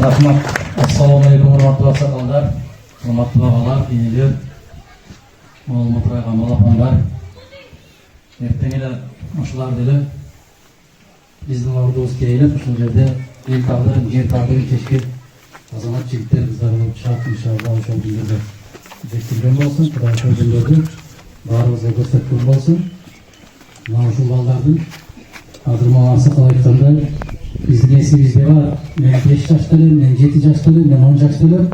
Rahmat. Assalamu alaikum warahmatullahi wabarakatuh. Hormatly ağalar, iniler, Olmutraga malapanlar. Erteң эле ушулар деле биздин ордубуз кейилип, ушул жерде эл тагдырын, жер тагдырын чечкен азамат жигиттер, кыздар болуп чыгат, иншалла ошол күндөрдө жеткирген болсун. Кудай ошол күндөрдү баарыбызга көрсөткөн болсун. Мына ушул балдардын азыр мага кала айткандай биздин эсибизде бар. Мен 5 жашта элем, мен 7 жашта элем, мен 10 жашта элем.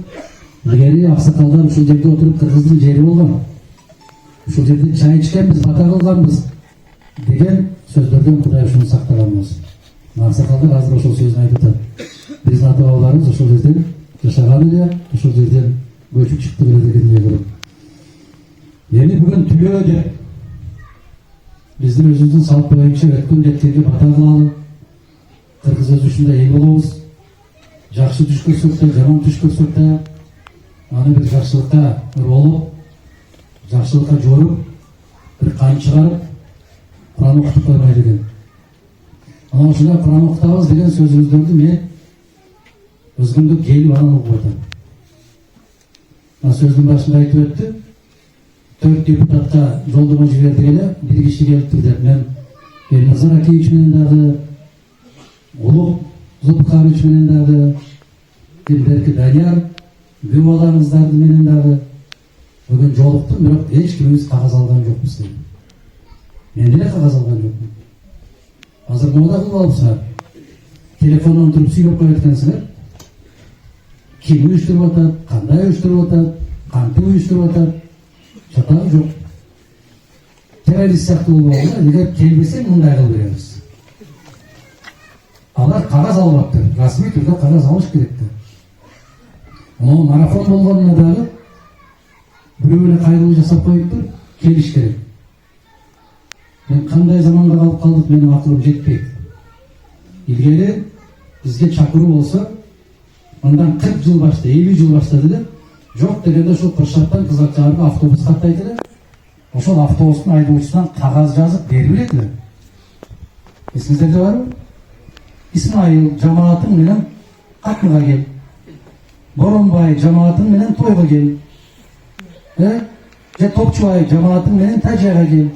Илгери аксакалдар ушул жерде отуруп кыргыздын жери болгон. Ушул жерде чай ичкенбиз, бата кылганбыз деген сөздөрдөн Кудай ушуну сактаган болсун. Аксакалдар азыр ошол сөзүн айтып атат. Биздин ата бабаларыбыз ошол жерден жашаган эле, ошол жерден көчүп чыкты эле дегенге көрөт. Эми бүгүн түлөө деп биздин өзүбүздүн салт боюнча өткөн деттерге бата кылалы. Кыргыз өзү ушундай эл болобуз. Жакшы түш көрсөк да, жаман түш көрсөк да, аны бир жакшылыкка болуп, жакшылыкка жоруп, бир кан чыгарып, Куран окутуп койбой деген. Анан ушундай Куран окутабыз деген сөзүңүздөрдү мен өзгөндө келип анан угуп атам. Мына сөздүн башында айтып өттү. 4 депутатка жолдомо жиберди эле, бир киши келиптир деп. Мен Элназар Акеевич менен дагы, Улук Зулпукарович менен дагы, Берки Данияр көп балаңыздарды менен дагы бүгүн жолуктум, бирок эч кимибиз кагаз алган жокпуз дейм. Мен деле кагаз алган жокмун. Азыр мода кылып алыпсыңар. Телефондон туруп сүйлөп коет экенсиңер. Ким уюштуруп атат, кандай уюштуруп атат, кантип уюштуруп атат, чатагы жок. Террорист сыяктуу болбогула, эгер келбесең мындай кылып беребиз. Алар кагаз албаптыр, расмий түрдө кагаз алыш керектир. Анан марафон болгонуна дагы бирөө эле кайрылуу жасап коюптур, келиш керек. Мен кандай заманга калып калдык, менин акылым жетпейт. Илгери бизге чакыруу болсо, андан 40 жыл башта, 50 жыл башта деле, жок дегенде ушул Кыршаттан Кызылчаарга автобус каттайт эле. Ошол автобустун айдоочусунан кагаз жазып берип элек эле. Эсиңиздерде барбы? Исмайыл жамаатың менен катмага кел. Боронбай жамаатың менен тойго кел. Же Топчубай жамаатың менен тажияга кел.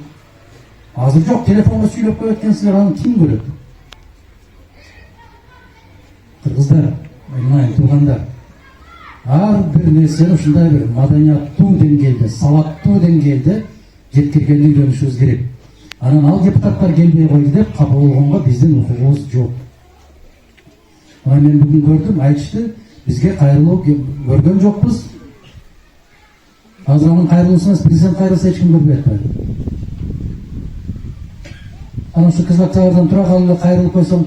Азыр жок, телефонго сүйлөп коет экенсиңер, аны ким көрөт? Кыргыздар, айнайын туугандар, ар бир нерсени ушундай бир маданияттуу деңгээлде, сабаттуу деңгээлде жеткиргенди үйрөнүшүбүз керек. Анан ал депутаттар келбей койду деп капа болгонго биздин укугубуз жок. Анан мен бүгүн көрдүм, айтышты, бизге кайрылуу көргөн жокпуз. Азыр анын кайрылуусун президент кайрылса эч ким көрбөй атпайбы. Анан ушу Кызылчаардан тура калып кайрылып койсоң,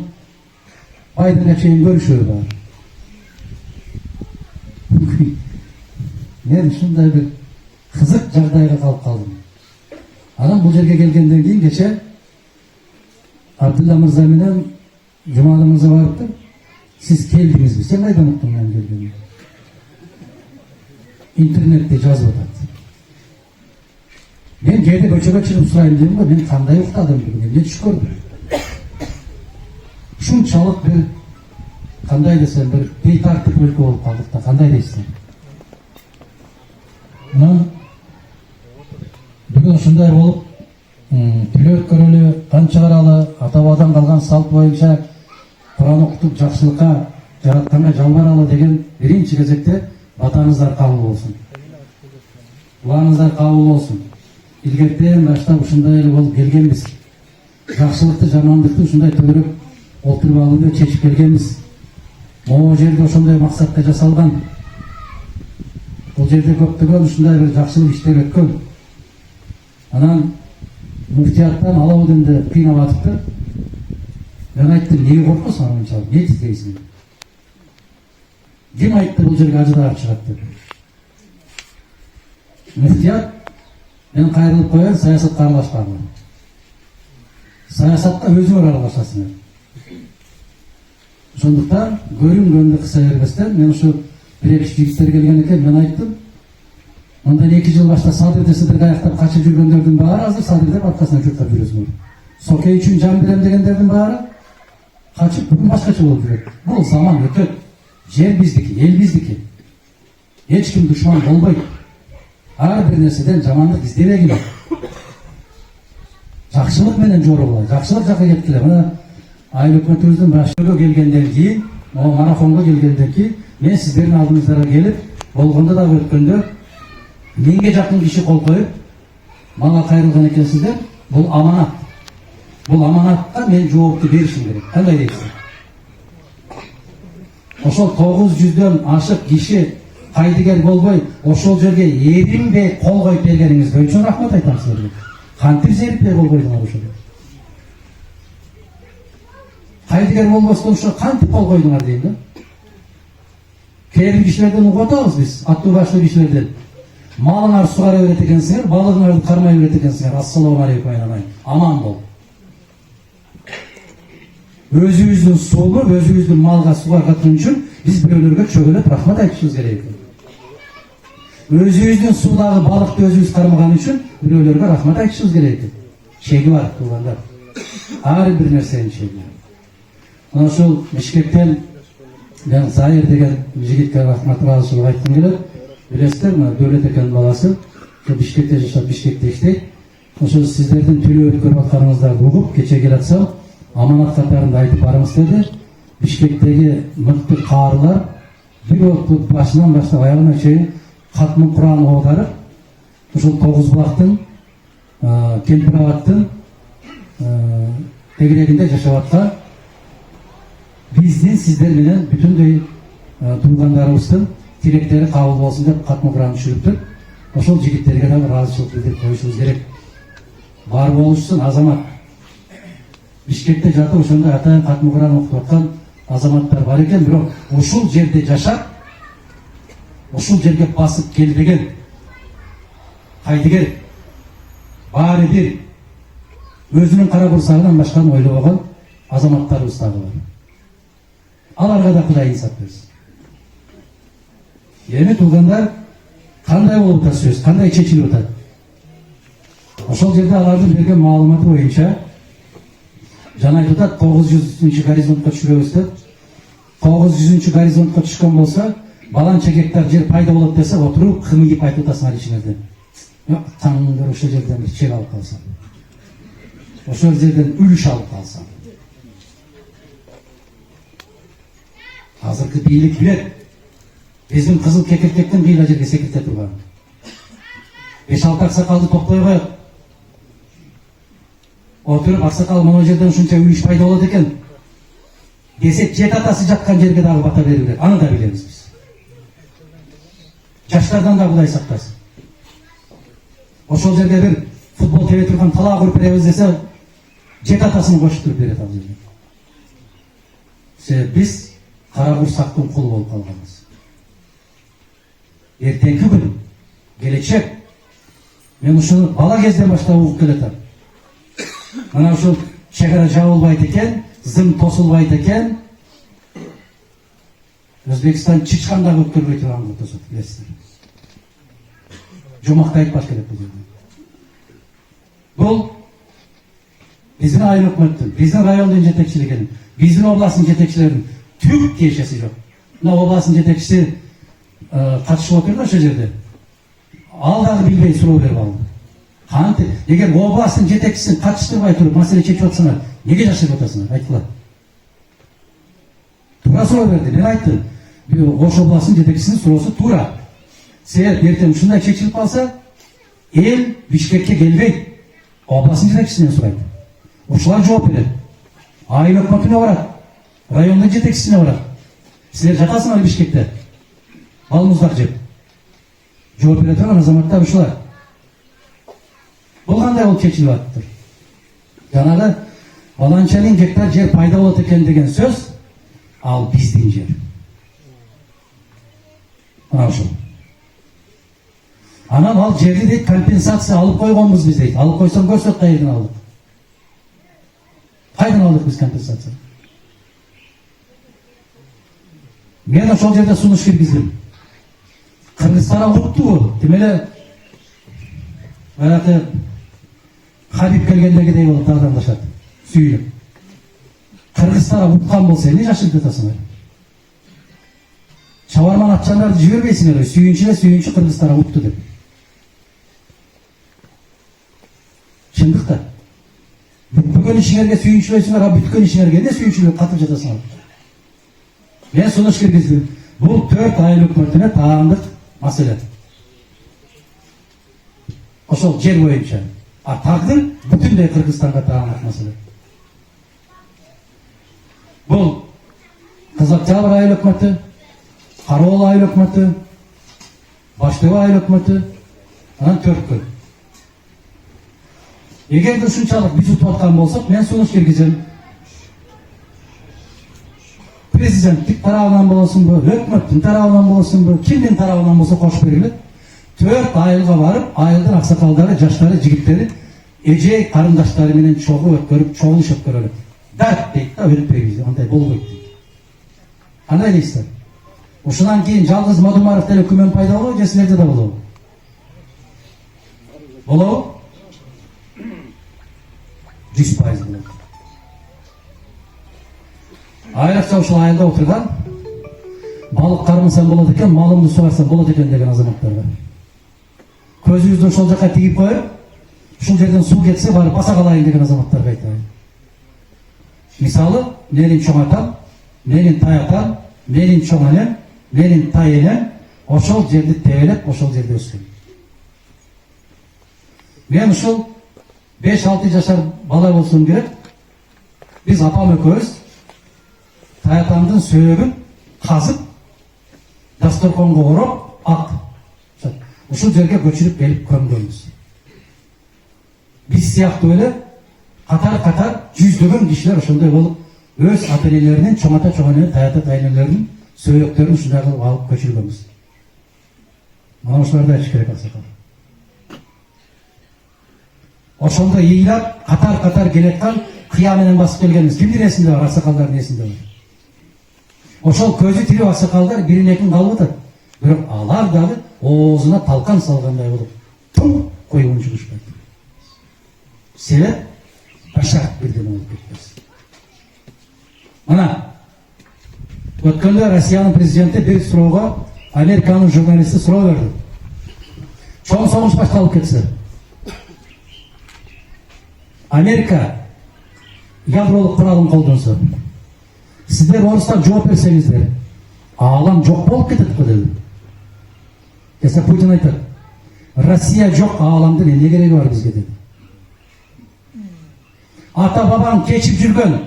Байденге чейин көрүшөбү бар. Мен ушундай бир кызык жагдайга калып калдым. Анан бул жерге келгенден кийин кече Абдулла мырза менен Жумалы мырза барыптыр. Сиз келдиңизби? Сен кайдан уктуң мен келгенди? Интернетте жазып атат. Мен кээде көчөгө чыгып сурайын дедим го, мен кандай уктадым бүгүн, эмне түш көрдүм? Ушунчалык бир кандай десем, бир бейтартип өлкө болуп калдык да, кандай дейсиң? Анан бүгүн ушундай болуп, түлөө өткөрөлү, кан чыгаралы, ата бабадан калган салт боюнча Куран окутуп жакшылыкка, жаратканга жалбаралы деген биринчи кезекте батаңыздар кабыл болсун. Дуаңыздар кабыл болсун. Илгертен баштап ушундай эле болуп келгенбиз. Жакшылыкты, жамандыкты ушундай төгөрөп олтуруп алууну чечип келгенбиз. Могу жерде ошондой максатта жасалган. Бул жерде көптөгөн ушундай бир жакшылык иштер өткөн. Анан муфтияттан Алаудинди кыйнап атыптыр. Мен айттым, неге коркосуң анчалык, не тизейсиң? Ким айтты бул жерге ажыраап чыгат деп? Муфтият, мен кайрылып коеюн, саясатка аралашпагыла. Саясатка өзүңөр аралашасыңар. Ошондуктан көрүнгөндү кыса бербестен, мен ушу бир киши жигиттер келген экен, мен айттым, мындан 2 жыл башта Садырды сыдырга аяктап качып жүргөндөрдүн баары азыр Садырдын аркасынан чуркап жүрөсүңөр. Сокей үчүн жан берем дегендердин баары качып бүгүн башкача болуп жүрөт. Бул заман өтөт. Жер биздики, эл биздики. Эч ким душман болбойт. Ар бир нерседен жамандык издебегиле. Жакшылык менен жорулгула. Жакшылык жакка кеткиле. Мына айыл өкмөтүбүздүн башчылыгы келгенден кийин, марафонго келгенден кийин мен сиздердин алдыңыздарга келип, болгондо дагы өткөндө 1000ге жакын киши кол коюп, мага кайрылган экенсиздер. Бул аманат. Бул аманатка мен жоопту беришим керек. Кандай дейсиз? Ошол 900дөн ашык киши кайдыгер болбой, ошол жерге эринбей кол коюп бергениңиз үчүн рахмат айтам силерге. Кантип зерикпей кол койдуңар ошол? Кайдыгер болбостон ошо кантип кол койдуңар дейм да. Кээ бир кишилерден угуп атабыз биз, аттуу баштуу кишилерден. Малыңар сугара берет экенсиңер, балыгыңарды кармай берет экенсиңер. Ассалому алейкум айнамай. Аман бол. Өзүбүздүн сууну, өзүбүздүн малга сугарган үчүн биз бирөөлөргө чөгөлөп рахмат айтышыбыз керек экен. Өзүбүздүн суудагы балыкты өзүбүз кармаган үчүн бирөөлөргө рахмат айтышыбыз керек экен. Шеги бар, туугандар. Ар бир нерсенин шеги. Мына ушул Бишкектен мен Зайыр деген жигитке рахмат ыраазычылык айткым келет. Билесиздер, Дөлөт экенин баласы. Бишкекте жашап, Бишкекте иштейт. Ошо сиздердин төлөө өткөрүп атканыңыздарды угуп, кече келатсам, аманат катарында айтып барыңыз деди. Бишкектеги мыкты каарылар бир отту башынан баштап аягына чейин катмын Кур'ан оодарып, ушул Тогуз булактын, Кемпир абадтын тегерегинде жашап аткан биздин сиздер менен бүтүндөй туугандарыбыздын тилектери кабыл болсун деп катмын Кур'ан түшүрүптүр. Ошол жигиттерге да ыраазычылык билдирип коюшубуз керек. Бар болушсун азамат. Бишкекте жатып ошондой атайын катмын Кур'ан окутуп аткан азаматтар бар экен, бирок ушул жерде жашап, ушул жерге басып келбеген кайдыгер баары бир өзүнүн кара курсагынан башканы ойлобогон азаматтарыбыз дагы бар. Аларга да Кудай инсап берсин. Эми туугандар, кандай болуп атат сөз, кандай чечилип атат? Ошол жерде алардын берген маалыматы боюнча жана айтып атат 900 горизонтко түшүрөбүз деп. 900 горизонтко түшкөн болсо, баланча гектар жер пайда болот десе, отуруп кымыйып айтып атасыңар ичиңерден. Таңдыр ошол жерден бир чек алып калсам. Ошол жерден үлүш алып калсам. Азыркы бийлик билет. Биздин кызыл кекиртектен бийла жерге секирте турган. 5-6 аксакалды токтой коет. Отуруп аксакал мына жерден ушунча үлүш пайда болот экен десек, жет атасы жаткан жерге дагы бата берүү керек. Аны да билебиз биз. Жаштардан да Кудай сактасын. Ошол жерде бир футбол тебе турган талаа куруп беребиз десе, жет атасын кошуп берет ал жерге. Себеби биз кара курсактын кулу болуп калганбыз. Эртеңки күн, келечек. Мен ушуну бала кезден баштап угуп келатам. Мына ушул чегара жабылбайт экен, зым тосулбайт экен. Өзбекстан чычкан да көктөрбөй турган тосот, билесиздер. Жомакты айтпаш керек бул жерде. Бул биздин айыл өкмөттүн, биздин райондун жетекчилигинин, биздин областтын жетекчилеринин түк тиешеси жок. Мына областтын жетекчиси катышып отур да ошол жерде. Ал дагы билбей суроо берип алды. Кантип? Эгер областтын жетекчисин катыштырбай туруп маселе чечип атсаңар, неге жашырып атасыңар? Айткыла. Туура суроо берди. Мен айттым. Ош областынын жетекчисинин суроосу туура. Себеп эртең ушундай чечилип калса, эл Бишкекке келбейт. Областтын жетекчисинен сурайт. Ушулар жооп берет. Айыл өкмөтүнө барат. Райондун жетекчисине барат. Силер жатасыңар Бишкекте. Балмуздак жеп. Жооп бере турган азаматтар ушулар. Бул кандай болуп чечилип атыптыр? Жанагы баланча миң гектар жер пайда болот экен деген сөз, ал биздин жер. Мына ушул. Анан ал жерди дейт компенсация алып койгонбуз биз дейт. Алып койсоң көрсөт кайерден алдык. Кайдан алдык биз компенсация? Мен ошол жерде сунуш киргиздим. Кыргызстан урупту, демеле баягы Хабиб келгендегидей болуп тагдамдашат, сүйүнүп. Кыргызстан уруткан болсо эмне жашырып жатасыңар? Çavarman atçanlardı jibirбейсиңер, сүйүнчү Кыргызстанга утту деп. Чындык да. Бүткөн ишиңерге сүйүнчүлөйсүңөр, а бүткөн ишиңерге эмне сүйүнчүлүп катып жатасыңар? Мен сунуш киргиздим. Бул 4 айыл өкмөтүнө таандык маселе. Ошол жер боюнча. А тагдыр бүтүндөй Кыргызстанга таандык маселе. Бул Кызылчабыр айыл өкмөтү, Кароол айыл өкмөтү, Баштыбай айыл өкмөтү, анан 4 күн. Эгерде ушунчалык биз утуп аткан болсок, мен сунуш киргизем. Президенттик тарабынан болосунбу, өкмөттүн тарабынан болосунбу, кимдин тарабынан болсо кош берилет. 4 айылга барып, айылдын аксакалдары, жаштары, жигиттери, эжей карындаштары менен чогуу өткөрүп, чогулуш өткөрөлөт. Дарт дейт да, өтпөйбүз, андай болбойт дейт. Кандай дейсиздер? Ушунан кийин жалгыз Мадумаров деле күмөн пайда болобу, же силерде да болобу? Болобу? 100% болот. Айрыкча ушул айылда отурган балык кармасам болот экен, малымды сугарсам болот экен деген азаматтар бар. Көзүбүздү ошол жака тигип коюп, ушул жерден суу кетсе барып баса калайын деген азаматтарга айтайын. Мисалы, менин чоң атам, менин тай атам, менин чоң энем, менин тай энем ошол жерди тебелеп, ошол жерде өскөн. Мен ушул 5-6 жашар бала болсун керек. Биз апам экөөбүз тай атамдын сөөгүн казып, дасторконго ороп, ак. Ушул жерге көчүрүп келип көмгөнбүз. Биз сыяктуу эле катар жүздөгөн кишилер ошондой болуп, өз ата-энелеринин, чоң ата, чоң эне, тай ата, тай энелеринин сөөгөктөрүн ушундай кылып алып көчүргөнбүз. Мына ушуларды айтыш керек аксакал. Ошондо ыйлап, катар келеткан кыя менен басып келгенбиз. Кимдин эсинде бар, аксакалдардын эсинде бар. Ошол көзү тирүү аксакалдар бирин-экин калып атат. Бирок алар дагы оозуна талкан салгандай болуп, тум коюун чыгышпайт. Себеп башар бирден болуп кетпес. Мына өткөндө Россиянын президенти бир суроого Американын журналисти суроо берди. Чоң согуш башталып кетсе, Америка ядролук куралын колдонсо, сиздер орустар жооп берсеңиздер, аалам жок болуп кетет го деди. Эсе Путин айтат, Россия жок, ааламдын эмне кереги бар бизге деди. Ата бабаң кечип жүргөн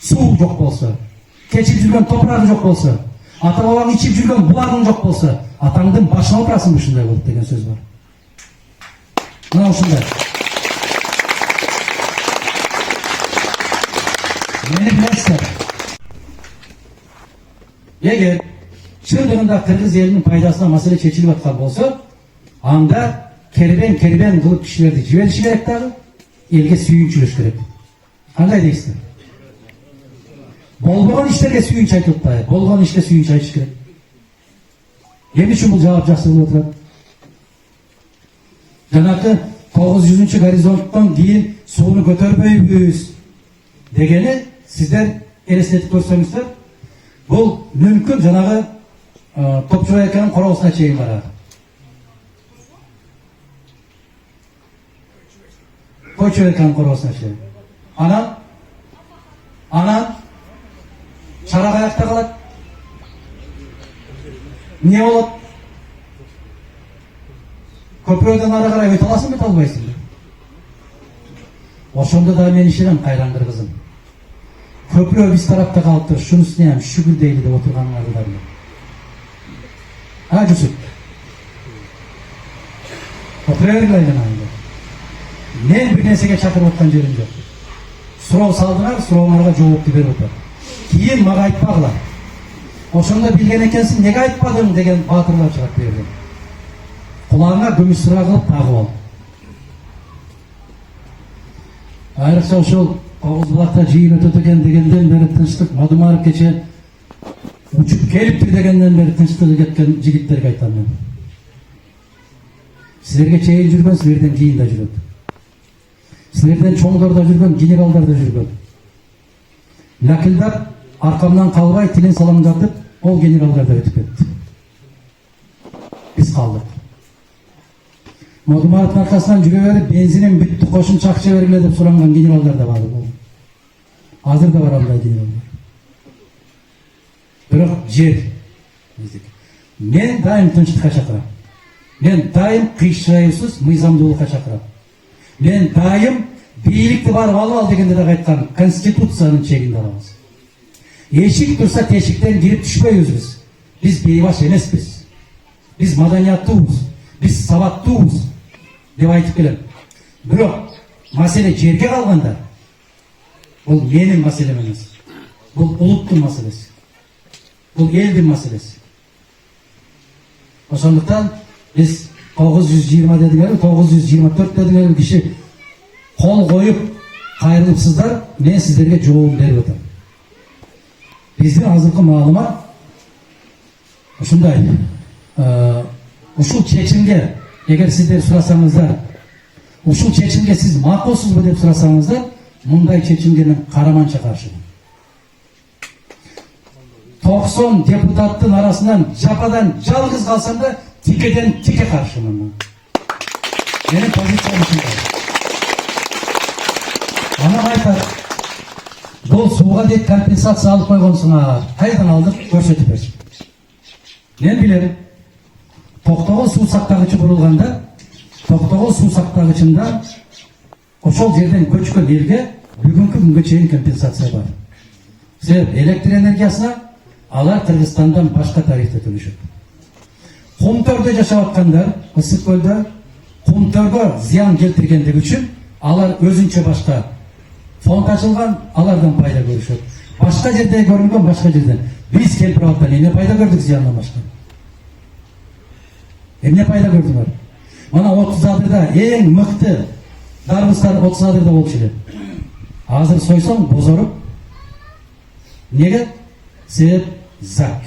суу жок болсо, кечип жүргөн топурагы жок болсо, ата бабаң ичип жүргөн булагың жок болсо, атаңдын башына отурасың ушундай болот деген сөз бар. Мына ушундай. Мени билесиздер. Эгер чындыгында кыргыз элинин пайдасына маселе чечилип аткан болсо, анда кербен кылып кишилерди жибериш керек дагы, элге сүйүнчүлөш керек. Кандай дейсиздер? Болгон иштерге сүйүнч айтып атпайбы? Болгон ишке сүйүнч айтыш керек. Эмне үчүн бул жаап жакшы болуп атат? Жанагы 900 горизонттон кийин сууну көтөрбөйбүз дегени сиздер элестетип көрсөңүздөр, бул мүмкүн жанагы Топчубай экенин короосуна чейин барат. Койчубай экенин короосуна чейин. Анан чара каякта калат? Эмне болот? Көпүрөдөн ары карай өтө аласыңбы, өтө албайсыңбы? Ошондо да мен ишенем, кайран кыргызым. Köprü biz tarafta kalıptır, şunu isteyem, şükür değil de oturganlardı da bile. Ha Cüsüp. Oturayırlayın aynı. Men bir nesege çakır ottan jerim yok. Surov saldılar, surovlarga жооп берип отур. Кийин мага айтпагыла. Ошондо билген экенсиң, неге айтпадың деген баатырлар чыгып берди. Кулагыңа күмүш сыра кылып тагып ал. Айрыкча ошол Oğuzbulak'ta жыйын өтөт экен дегенден бери тынчтык, Мадумаров кече учуп келиптир дегенден бери тынчтыгы кеткен жигиттерге айтам мен. Силерге чейин жүргөн, силерден кийин да жүрөт. Силерден чоңдор да жүргөн, генералдар да жүргөн. Лакылдап, аркамдан калбай, тилин салаңдатып, Ол генералдар да өтіп кетті. Біз қалдық. Модумараттың арқасынан жүре беріп, бензинім бітті, қошымша ақша бергіле деп сұранған генералдар да бар. Азыр да бар ондай генералдар. Бірақ жер. Мен дайым тыныштыққа шақырам. Мен дайым қиысшылайсыз мыйзамдылыққа шақырам. Мен дайым бийликти барып ал дегенде де айтқан конституцияның чегинде алабыз. Ешік тұрса тешіктен кирип түшпөйбүз. Біз бейбаш емеспиз. Біз маданияттуубуз. Біз сабаттуубуз деп айтып келем. Бирок маселе жерге калганда бул менин маселем эмес. Бул улуттун маселеси. Бул элдин маселеси. Ошондуктан биз 920 дедиңер, 924 дедиңер киши кол коюп кайрылыпсыздар, мен сиздерге жообун берип атам. Биздин азыркы маалымат ушундай. Ушул чечимге эгер сиздер сурасаңыздар, ушул чечимге сиз макулсузбу деп сурасаңыздар, мындай чечимге мен караманча каршымын. 90 депутаттын арасынан жападан жалгыз калсам да тикеден тике каршымын. Менин позициям ушундай. Ана айтат, бул сууга дейт компенсация алып койгонсуңар, кайдан алдык көрсөтүп берсин. Мен билем. Токтогул суу сактагычы курулганда, Токтогул суу сактагычында ошол жерден көчкөн элге бүгүнкү күнгө чейин компенсация бар. Себеп электр энергиясына алар Кыргызстандан башка тарифте төлөшөт. Кумтөрдө жашап аткандар, Ысык көлдө кумтөргө зыян келтиргендиги үчүн алар өзүнчө башка фонд ачылган, алардан пайда көрүшөт. Башка жерде көрүнгөн башка жерден. Биз Кемпирабадтан эмне пайда көрдүк зыяндан башка? Эмне пайда көрдүңөр? Мана 30 адырда эң мыкты дарбыздар 30 адырда болчу эле. Азыр сойсоң бозоруп. Неге? Себеп зак.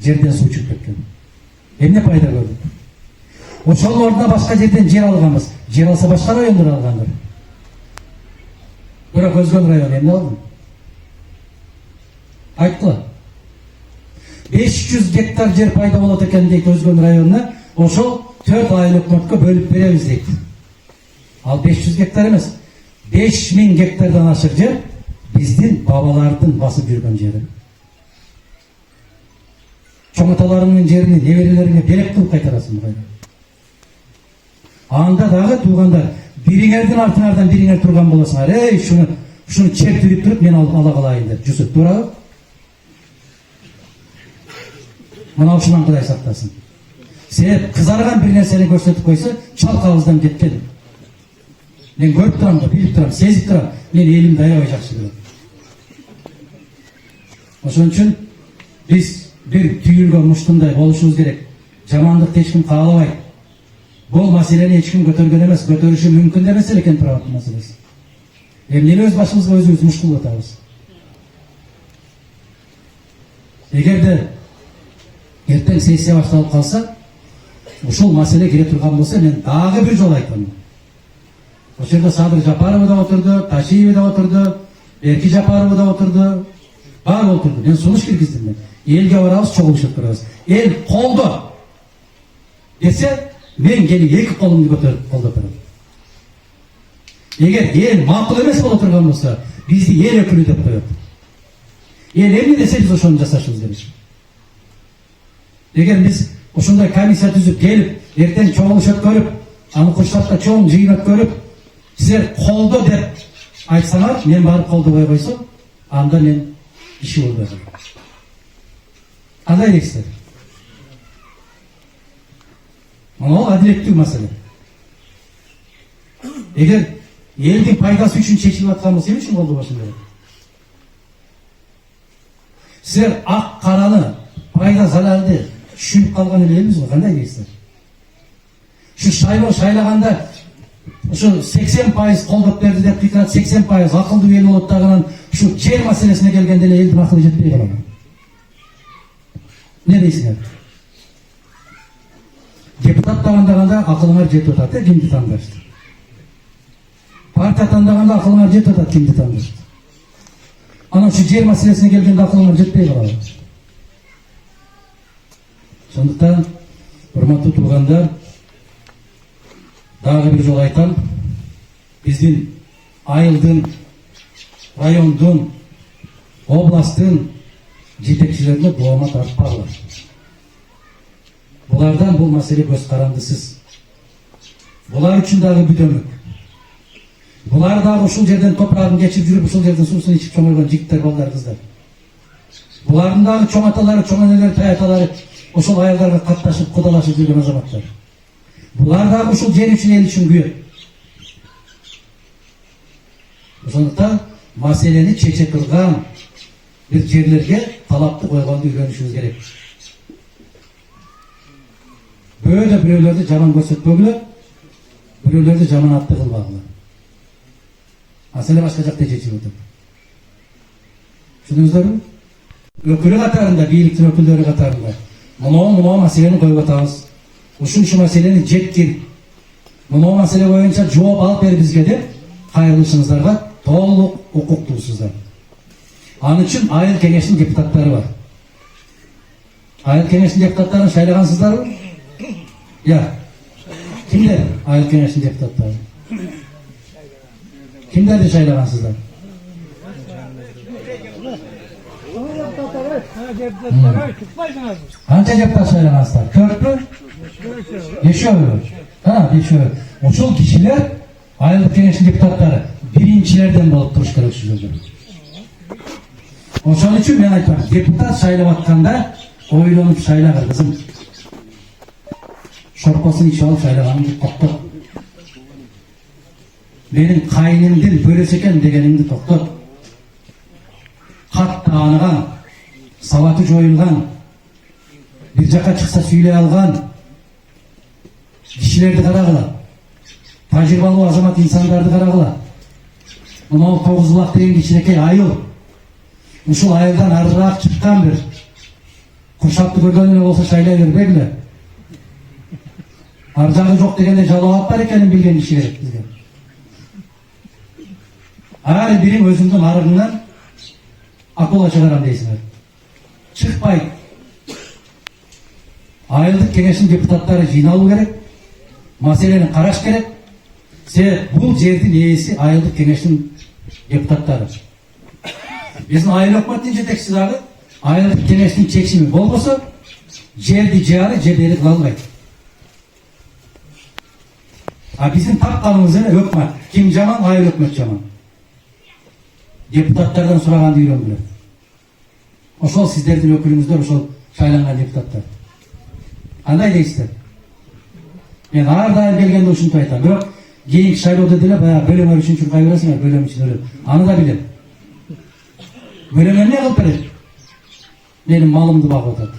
Жерден суу чыгып кеткен. Эмне пайда көрдүк? Ошол ордуна башка жерден жер алганбыз. Жер алса башка райондор алгандар. Бирок өзгөн район эмне алдым? Айткыла. 500 гектар жер пайда болот экен дейт өзгөн районуна, ошол 4 айлык өкмөткө бөлүп беребиз дейт. Ал 500 гектар эмес, 5000 гектардан ашык жер биздин бабалардын басып жүргөн жери. Чоң аталарыңдын жерини неберелериңе белек кылып кайтарасың кайда? Анда дагы туугандар, бириңердин артыңардан бириңер турган болосуңар. Эй, шуну чептирип туруп мен ала калайын деп. Жусуп турабы? Мына ушунан Кудай сактасын. Себеп кызарган бир нерсени көрсөтүп койсо, чалкабыздан кеткен. Мен көрүп турам да, билип турам, сезип турам. Мен элимди аябай жакшы көрөм. Ошон үчүн биз бир түйүлгөн муштундай болушубуз керек. Жамандыкты эч ким каалабайт. Бул маселени эч ким көтөргөн эмес, көтөрүшү мүмкүн да эмес экен праваттын маселеси. Эмне өз башыбызга өзүбүз мушкул атабыз. Эгерде эртең сессия башталып калса, ушул маселе кире турган болсо, мен дагы бир жолу айтам. Ошол жерде Садыр Жапаров да отурду, Ташиев да отурду, Эрки Жапаров да отурду, бар отурду. Мен сунуш киргиздим мен. Элге барабыз, чогулушуп турабыз. Эл колдо десе, мен келип эки колумду көтөрүп колдоп берем. Эгер эл макул эмес боло турган болсо, бизди эл өкүлү деп коет. Эл эмне десе биз ошону жасашыбыз керек. Эгер биз ошондой комиссия түзүп келип, эртең чогулуш өткөрүп, аны курчатта чоң жыйын өткөрүп, силер колдо деп айтсаңар, мен барып колдобой койсом, анда мен иши болбой калат. Кандай дейсиздер? Мына адилеттүү маселе. Эгер элдин пайдасы үчүн чечилип аткан болсо, эмне үчүн колдобошун керек? Силер ак караны, пайда залалды түшүнүп калган элебиз го, кандай дейсиздер? Şu шайлаганда ушу 80% колдоп берди деп кыйкырат, 80% акылдуу эл болот дагынан ушу жер маселесине келгенде эле элдин акылы жетпей калат. Не дейсиңер? Депутат тандаганда акылыңар жетип атат, кимди тандайсыздар? Партия тандаганда акылыңар жетип атат, кимди тандайсыздар? Анан ушу жер маселесине келгенде акылыңар жетпей калат. Ошондуктан урматтуу туугандар, дагы бир жолу айтам, биздин айылдын, райондун, областтын жетекчилерине доoma тартпагыла. Булардан бул маселе көз карандысыз. Булар үчүн дагы бүдөмүк. Булар дагы ушул жерден топурагын кечип жүрүп, ушул жерден суусун ичип чоңойгон жигиттер, балдар, кыздар. Булардын дагы чоң аталары, чоң энелери, таяталары ошол айылдарга катташып, кудалашып жүргөн азаматтар. Булар дагы ушул жер үчүн, эл үчүн күйөт. Ошондуктан маселени чече турган бир жерлерге талапты койгонду үйрөнүшүбүз керек. Бөөдө бирөөлөрдү жаман көрсөтпөгүлө, бирөөлөрдү жаман атты кылбагыла. Маселе башка жакта чечилип атат. Түшүндүңүздөрбү? Өкүлү катарында, бийликтин өкүлдөрү катарында мынау маселени коюп атабыз. Ушул маселени жеткир. Мынау маселе боюнча жооп алып бер бизге деп кайрылышыңыздарга толук укуктуусуздар. Анын үчүн айыл кеңешинин депутаттары бар. Айыл кеңешинин депутаттарын шайлagансыздарбы? Я. Кимдер айыл кеңешинин депутаттары? Кимдерди шайлагансыздар? Канча депутат шайлагансыздар? 4пү? 5-өө? Ha, 5-өө. Ошол кишилер айылдык кеңештин депутаттары биринчилерден болуп туруш керек ушул жерде. Ошон үчүн мен айтам, депутат шайлап атканда ойлонуп шайлагыр, кызым. Шорпосун ичип алып шайлаганыңды токтот. Менин кайнымдын бөлөсү экен дегениңди токтот. Кат тааныган, сабаты жоюлган, бир жакка чыкса сүйлөй алган кишилерди карагыла. Тажрыйбалуу азамат инсандарды карагыла. Мынау Тогузбулак деген кичинекей айыл. Ушул айылдан арыраак чыккан бир куршапты көргөн эле болсо шайлай бербегиле. Ар жагы жок дегенде жалаап бар экенин билген киши керек бизге. Ар бириң өзүңдүн арыгыңан акула чыгарам дейсиңер. Чыкпайт. Айылдык кеңештин депутаттары жыйналуу керек. Маселени караш керек. Бул жердин ээси айылдык кеңештин депутаттары. Биздин айыл өкмөттүн жетекчиси дагы айылдык кеңештин чечими болбосо жерди жаары же бери кыла албайт. А биздин тапканыбыз эле өкмөт. Ким жаман? Айыл өкмөт жаман. Депутаттардан сураганды үйрөнгүлөр. Ошол сиздердин өкүлүңүздөр, ошол шайланган депутаттар. Кандай дейсиздер? Мен ар дайым келгенде ушинтип айтам. Бирок кийинки шайлоодо деле баягы бөлөмөр үчүн чуркай бересиңер, бөлөм үчүн өлөт. Аны да билем. Бөлөм эмне кылып берет? Менин малымды багып атат.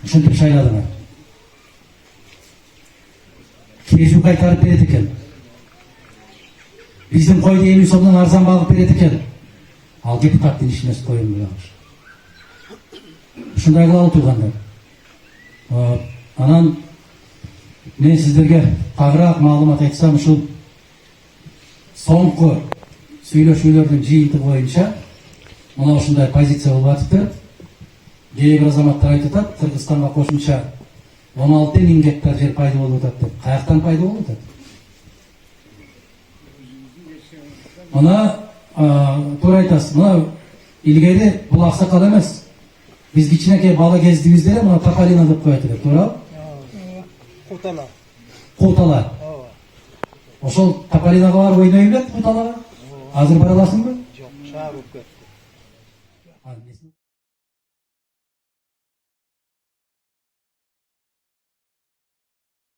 Ушинтип шайладыңар. Кезүү кайтарып берет экен. Биздин койду 50 сомдон арзан багып берет экен. Ал депутаттын ишине коюм белаңыз. Ушундай кылалы туугандар. Анан мен сиздерге тагыраак маалымат айтсам, ушул соңку сүйлөшүүлөрдүн жыйынтыгы боюнча мына ушундай позиция болуп атыптыр. Кээ бир азаматтар айтып атат, Кыргызстанга кошумча 16.000 гектар жер пайда болуп атат деп. Каяктан пайда болуп атат? Мына туура айтасыз. Мына илгери бул аксакал эмес. Биз кичинекей бала кездигибизде эле мына Тополино деп коет элек, туурабы? Кутала. Кутала. Ошол Тополиного барып ойной белет, Куталага? Азыр бара аласыңбы? Жок, шаар өкмөт.